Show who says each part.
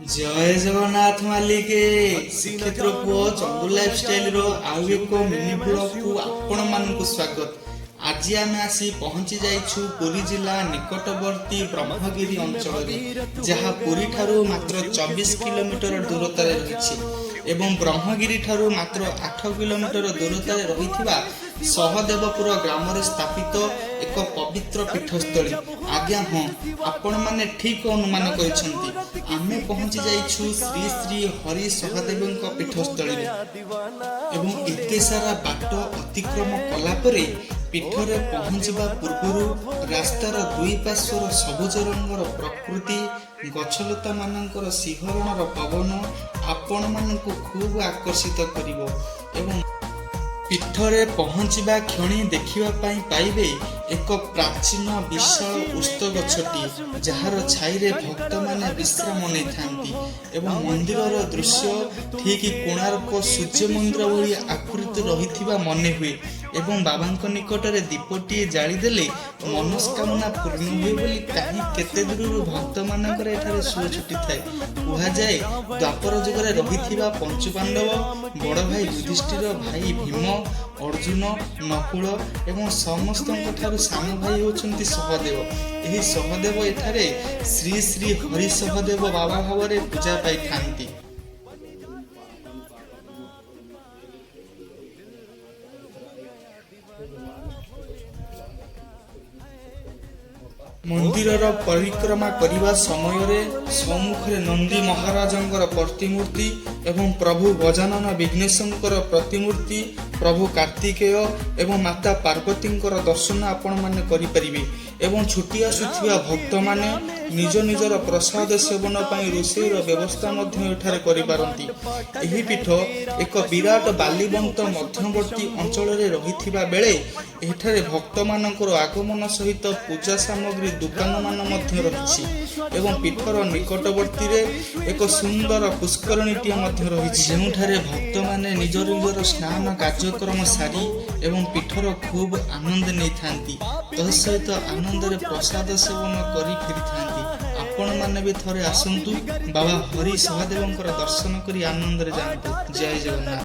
Speaker 1: जय जगन्नाथ मालिके श्रीक्षेत्र पुओ चंदू लाइफस्टाइल रो आउ एक मिनी ब्लॉग को आपण मानकु स्वागत। आज आम आसी पहुंची जाइछु पुरी जिला निकटवर्ती ब्रह्मगिरी अंचल जहाँ पुरी ठारू मात्र 24 किलोमीटर दूरता रही एवं ब्रह्मगिरी ठारू मात्र 8 किलोमीटर दूरता रही सहदेवपुर ग्राम स्थापित एक पवित्र पीठस्थली। आज्ञा हाँ, आपण माने ठीक अनुमान करिसंती। आमे पहुंची जाइछु श्री श्री हरि सहदेव पीठस्थली एवं एते सारा बाट अतिक्रम कला परे पीठरे पहुंचवा पूर्व रास्तार दुई पार्श्वर सबुज रंगर प्रकृति गछलता मानकर सिंहरणर पवन आपण मानकु खूब आकर्षित करिवो एवं पीठरे पहुंचवा क्षणी देखिबा पाई पाइबे एक प्राचीन विशाल उस्त गछटी जार छाईरे भक्त माने विश्राम नै थांती एवं मंदिरर दृश्य ठीक कोणार्क सूर्य मंदिर भली आकृति रहिथिबा मने हुए एवं बाबांक निकटरे दीपटी जाली देले मनस्कामना पूर्ण हुए बोली ताही केते दूरु भक्त मानकर एठारे सुଅ छुटी थाए। कुहा जाए द्वापर जुगरे रहिथिबा पंच पांडव बड़ भाई युधिष्ठिर भाई भीम अर्जुन नकुल एवं समस्तଙ୍କ ठाରୁ सानो भाई होचंती सहदेव। एही सहदेव एठारे श्री श्री हरि सहदेव बाबा भावरे पूजा पाई थांती। मंदिरर परिक्रमा करिबा समय रे सम्मुखरे नंदी महाराजंकर प्रतिमूर्ति एवं प्रभु गजानन विघ्नेशंकर प्रतिमूर्ति प्रभु कार्तिकेय एवं माता पार्वतींकर दर्शन आपण माने करि परिबे एवं छुटी आसुथिबा भक्त माने निज निजर प्रसाद सेवन पाई रोषेर व्यवस्था मध्य एठारे करि पारंती। एही पीठ एक विराट बालीबंत मध्यवर्ती अंचल रे रहिथिबा बेले एठारे भक्त मानकर आगमन सहित पूजा सामग्री दुकान मान मध्य रहिछि एवं पीठर निकटवर्ती रे एक सुंदर पुष्करणीटी मध्य रहिछि जेउठारे भक्त माने निज निजर स्नान कार्यक्रम सारी एवं पीठर खूब आनंद नै थांती तह सहित आनंद रे प्रसाद सेवन करी फिरि थांती। आपण माने भी थरे आसंतु बाबा हरि सहदेवंकर दर्शन करी आनंद रे जानतु। जय जगन्नाथ।